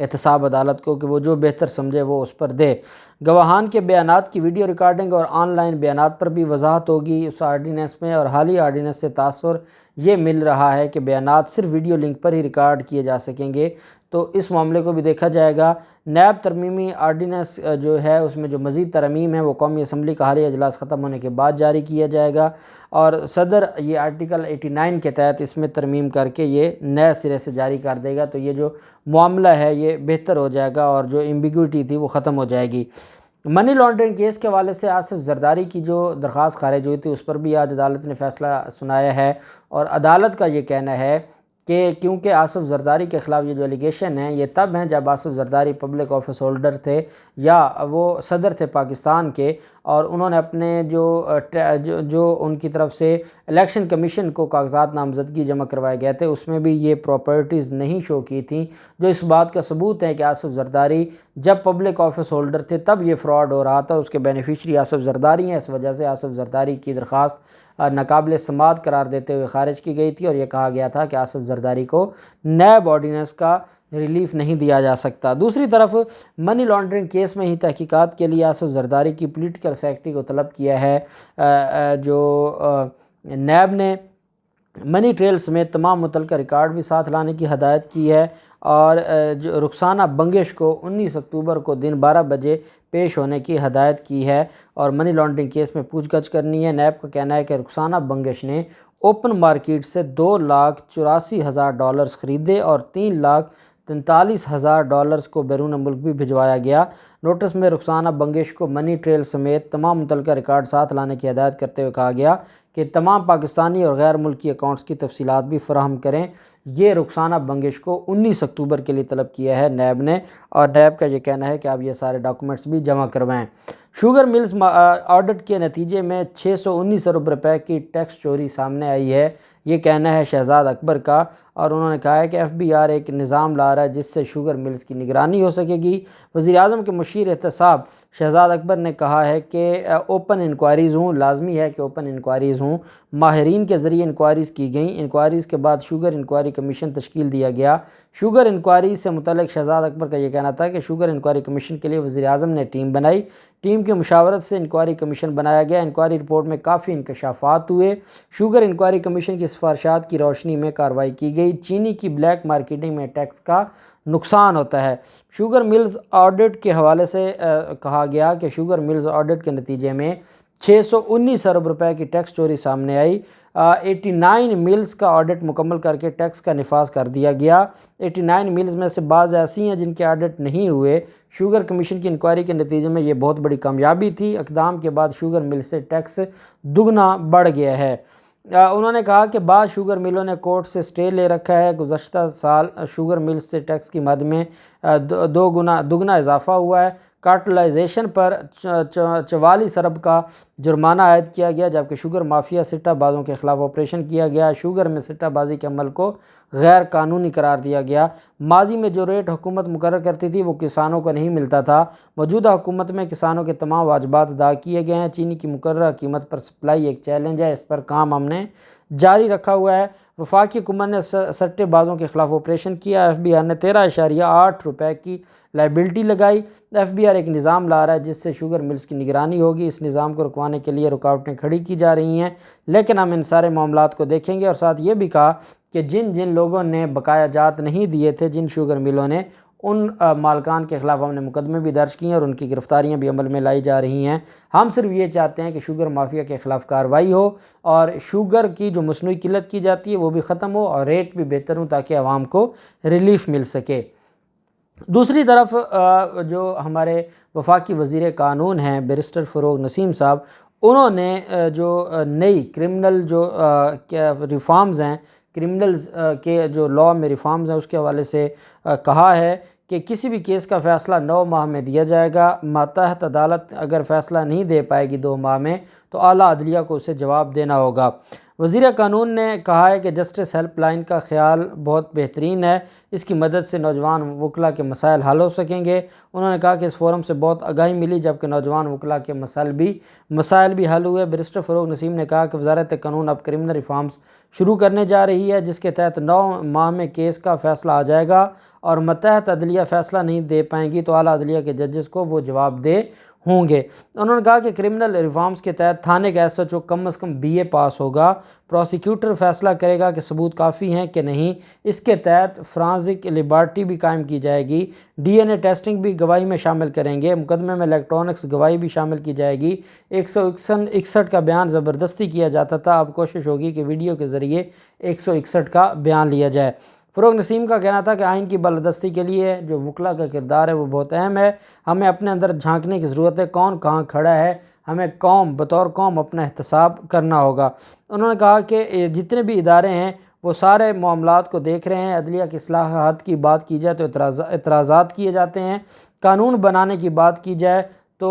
احتساب عدالت کو کہ وہ جو بہتر سمجھے وہ اس پر دے۔ گواہان کے بیانات کی ویڈیو ریکارڈنگ اور آن لائن بیانات پر بھی وضاحت ہوگی اس آرڈیننس میں، اور حالیہ آرڈیننس سے تاثر یہ مل رہا ہے کہ بیانات صرف ویڈیو لنک پر ہی ریکارڈ کیے جا سکیں گے، تو اس معاملے کو بھی دیکھا جائے گا۔ نیب ترمیمی آرڈیننس جو ہے اس میں جو مزید ترمیم ہے وہ قومی اسمبلی کا حالیہ اجلاس ختم ہونے کے بعد جاری کیا جائے گا، اور صدر یہ آرٹیکل 89 کے تحت اس میں ترمیم کر کے یہ نئے سرے سے جاری کر دے گا، تو یہ جو معاملہ ہے یہ بہتر ہو جائے گا اور جو ایمبیگوٹی تھی وہ ختم ہو جائے گی۔ منی لانڈرنگ کیس کے حوالے سے آصف زرداری کی جو درخواست خارج ہوئی تھی اس پر بھی آج عدالت نے فیصلہ سنایا ہے، اور عدالت کا یہ کہنا ہے کہ کیونکہ آصف زرداری کے خلاف یہ جو ایلیگیشن ہیں یہ تب ہیں جب Asif Zardari public office holder تھے یا وہ صدر تھے پاکستان کے، اور انہوں نے اپنے جو ان کی طرف سے الیکشن کمیشن کو کاغذات نامزدگی جمع کروائے گئے تھے اس میں بھی یہ پراپرٹیز نہیں شو کی تھیں، جو اس بات کا ثبوت ہے کہ آصف زرداری جب پبلک آفس ہولڈر تھے تب یہ فراڈ ہو رہا تھا، اس کے بینیفیشری آصف زرداری ہیں۔ اس وجہ سے آصف زرداری کی درخواست ناقابل سماعت قرار دیتے ہوئے خارج کی گئی تھی، اور یہ کہا گیا تھا کہ آصف زرداری کو نیب آرڈیننس کا ریلیف نہیں دیا جا سکتا۔ دوسری طرف منی لانڈرنگ کیس میں ہی تحقیقات کے لیے آصف زرداری کی پولیٹیکل سیکرٹری کو طلب کیا ہے، جو نیب نے منی ٹریل سمیت تمام متعلقہ ریکارڈ بھی ساتھ لانے کی ہدایت کی ہے، اور جو رخسانہ بنگش کو 19 اکتوبر کو دن 12 بجے پیش ہونے کی ہدایت کی ہے، اور منی لانڈرنگ کیس میں پوچھ گچھ کرنی ہے۔ نیب کا کہنا ہے کہ رخسانہ بنگش نے اوپن مارکیٹ سے $2,84,000 خریدے اور $3,43,000 کو بیرون ملک بھی بھجوایا گیا۔ نوٹس میں رخسانہ بنگش کو منی ٹریل سمیت تمام متعلقہ ریکارڈ ساتھ لانے کی ہدایت کرتے ہوئے کہا گیا کہ تمام پاکستانی اور غیر ملکی اکاؤنٹس کی تفصیلات بھی فراہم کریں۔ یہ رخسانہ بنگش کو 19 اکتوبر کے لیے طلب کیا ہے نیب نے، اور نیب کا یہ کہنا ہے کہ آپ یہ سارے ڈاکومنٹس بھی جمع کروائیں۔ شوگر ملز آڈٹ کے نتیجے میں 619 ارب روپے کی ٹیکس چوری سامنے آئی ہے، یہ کہنا ہے شہزاد اکبر کا، اور انہوں نے کہا ہے کہ ایف بی آر ایک نظام لا رہا ہے جس سے شوگر ملز کی نگرانی ہو سکے گی۔ وزیر اعظم کے مشیر احتساب شہزاد اکبر نے کہا ہے کہ اوپن انکوائریز ہوں، لازمی ہے کہ اوپن انکوائریز ہوں، ماہرین کے ذریعے انکوائریز کی گئیں، انکوائریز کے بعد شوگر انکوائری کمیشن تشکیل دیا گیا۔ شوگر انکوائری سے متعلق شہزاد اکبر کا یہ کہنا تھا کہ شوگر انکوائری کمیشن کے لیے وزیر اعظم نے ٹیم بنائی، ٹیم کی مشاورت سے انکوائری کمیشن بنایا گیا۔ انکوائری رپورٹ میں کافی انکشافات ہوئے، شوگر انکوائری کمیشن کی سفارشات کی روشنی میں کارروائی کی گئی۔ چینی کی بلیک مارکیٹنگ میں ٹیکس کا نقصان ہوتا ہے۔ شوگر ملز آڈٹ کے حوالے سے کہا گیا کہ شوگر ملز آڈٹ کے نتیجے میں 619 ارب روپے کی ٹیکس چوری سامنے آئی۔ 89 ملز کا آڈٹ مکمل کر کے ٹیکس کا نفاذ کر دیا گیا۔ 89 ملز میں سے بعض ایسی ہیں جن کے آڈٹ نہیں ہوئے۔ شوگر کمیشن کی انکوائری کے نتیجے میں یہ بہت بڑی کامیابی تھی۔ اقدام کے بعد شوگر مل سے ٹیکس دگنا بڑھ گیا ہے۔ انہوں نے کہا کہ بعض شوگر ملوں نے کورٹ سے سٹے لے رکھا ہے۔ گزشتہ سال شوگر ملز سے ٹیکس کی مد میں دگنا اضافہ ہوا ہے۔ کارٹلائزیشن پر 44 ارب کا جرمانہ عائد کیا گیا، جبکہ شوگر مافیا سٹہ بازوں کے خلاف آپریشن کیا گیا۔ شوگر میں سٹہ بازی کے عمل کو غیر قانونی قرار دیا گیا۔ ماضی میں جو ریٹ حکومت مقرر کرتی تھی وہ کسانوں کو نہیں ملتا تھا۔ موجودہ حکومت میں کسانوں کے تمام واجبات ادا کیے گئے ہیں۔ چینی کی مقررہ قیمت پر سپلائی ایک چیلنج ہے، اس پر کام ہم نے جاری رکھا ہوا ہے۔ وفاقی حکومت نے سٹے بازوں کے خلاف آپریشن کیا۔ ایف بی آر نے 13.8 روپے کی لائبلٹی لگائی۔ ایف بی آر ایک نظام لا رہا ہے جس سے شوگر ملز کی نگرانی ہوگی۔ اس نظام کو رکوانے کے لیے رکاوٹیں کھڑی کی جا رہی ہیں، لیکن ہم ان سارے معاملات کو دیکھیں گے، اور ساتھ یہ بھی کہا کہ جن لوگوں نے بقایا جات نہیں دیے تھے، جن شوگر ملوں نے، ان مالکان کے خلاف ہم نے مقدمے بھی درج کیے ہیں اور ان کی گرفتاریاں بھی عمل میں لائی جا رہی ہیں۔ ہم صرف یہ چاہتے ہیں کہ شوگر مافیا کے خلاف کارروائی ہو، اور شوگر کی جو مصنوعی قلت کی جاتی ہے وہ بھی ختم ہو، اور ریٹ بھی بہتر ہوں تاکہ عوام کو ریلیف مل سکے۔ دوسری طرف جو ہمارے وفاقی وزیر قانون ہیں بیرسٹر فروغ نسیم صاحب، انہوں نے جو نئی کرمنل جو ریفارمز ہیں، کرمنلز کے جو لاء میں ریفارمز ہیں، اس کے حوالے سے کہا ہے کہ کسی بھی کیس کا فیصلہ 9 ماہ میں دیا جائے گا۔ ماتحت عدالت اگر فیصلہ نہیں دے پائے گی 2 ماہ میں تو اعلیٰ عدلیہ کو اسے جواب دینا ہوگا۔ وزیر قانون نے کہا ہے کہ جسٹس ہیلپ لائن کا خیال بہت بہترین ہے، اس کی مدد سے نوجوان وکلاء کے مسائل حل ہو سکیں گے۔ انہوں نے کہا کہ اس فورم سے بہت آگاہی ملی جبکہ نوجوان وکلاء کے مسائل بھی حل ہوئے۔ بیرسٹر فروغ نسیم نے کہا کہ وزارت قانون اب کرمنل ریفارمز شروع کرنے جا رہی ہے، جس کے تحت 9 ماہ میں کیس کا فیصلہ آ جائے گا، اور ماتحت عدلیہ فیصلہ نہیں دے پائیں گی تو اعلیٰ عدلیہ کے ججز کو وہ جواب دہ ہوں گے۔ انہوں نے کہا کہ کرمنل ریفارمز کے تحت تھانے کا ایس ایچ او کم از کم BA پاس ہوگا، پروسیکیوٹر فیصلہ کرے گا کہ ثبوت کافی ہیں کہ نہیں۔ اس کے تحت فرانزک لیبارٹری بھی قائم کی جائے گی، DNA ٹیسٹنگ بھی گواہی میں شامل کریں گے، مقدمے میں الیکٹرانکس گواہی بھی شامل کی جائے گی۔ 161 کا بیان زبردستی کیا جاتا تھا، اب کوشش ہوگی کہ ویڈیو کے ذریعے 161 کا بیان لیا جائے۔ فروغ نسیم کا کہنا تھا کہ آئین کی بالادستی کے لیے جو وکلاء کا کردار ہے وہ بہت اہم ہے، ہمیں اپنے اندر جھانکنے کی ضرورت ہے، کون کہاں کھڑا ہے، ہمیں بطور قوم اپنا احتساب کرنا ہوگا۔ انہوں نے کہا کہ جتنے بھی ادارے ہیں وہ سارے معاملات کو دیکھ رہے ہیں، عدلیہ کی اصلاحات کی بات کی جائے تو اعتراضات کیے جاتے ہیں، قانون بنانے کی بات کی جائے تو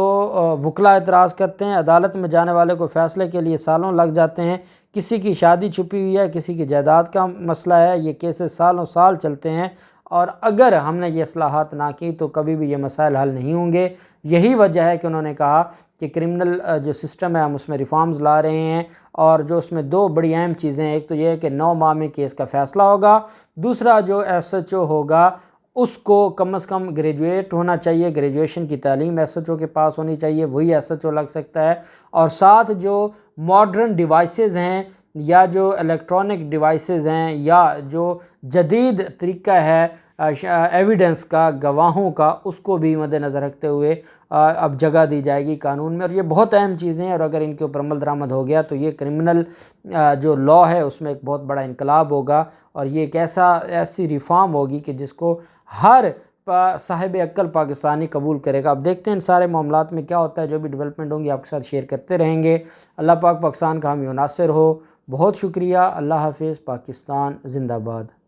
وکلاء اعتراض کرتے ہیں، عدالت میں جانے والے کو فیصلے کے لیے سالوں لگ جاتے ہیں، کسی کی شادی چھپی ہوئی ہے، کسی کی جائیداد کا مسئلہ ہے، یہ کیسز سالوں سال چلتے ہیں، اور اگر ہم نے یہ اصلاحات نہ کی تو کبھی بھی یہ مسائل حل نہیں ہوں گے۔ یہی وجہ ہے کہ انہوں نے کہا کہ کرمنل جو سسٹم ہے ہم اس میں ریفارمز لا رہے ہیں، اور جو اس میں 2 بڑی اہم چیزیں ہیں، ایک تو یہ ہے کہ 9 ماہ میں کیس کا فیصلہ ہوگا، دوسرا جو SHO ہوگا اس کو کم از کم گریجویٹ ہونا چاہیے، گریجویشن کی تعلیم SHO کے پاس ہونی چاہیے، وہی SHO لگ سکتا ہے، اور ساتھ جو ماڈرن ڈیوائسز ہیں یا جو الیکٹرانک ڈیوائسز ہیں یا جو جدید طریقہ ہے ایویڈنس کا، گواہوں کا، اس کو بھی مد نظر رکھتے ہوئے اب جگہ دی جائے گی قانون میں، اور یہ بہت اہم چیزیں ہیں، اور اگر ان کے اوپر عمل درآمد ہو گیا تو یہ کرمنل جو لا ہے اس میں ایک بہت بڑا انقلاب ہوگا، اور یہ ایک ایسی ریفارم ہوگی کہ جس کو ہر صاحب عقل پاکستانی قبول کرے گا۔ اب دیکھتے ہیں ان سارے معاملات میں کیا ہوتا ہے، جو بھی ڈیولپمنٹ ہوں گی آپ کے ساتھ شیئر کرتے رہیں گے۔ اللہ پاک پاکستان کا حامی و ناصر ہو۔ بہت شکریہ، اللہ حافظ، پاکستان زندہ باد۔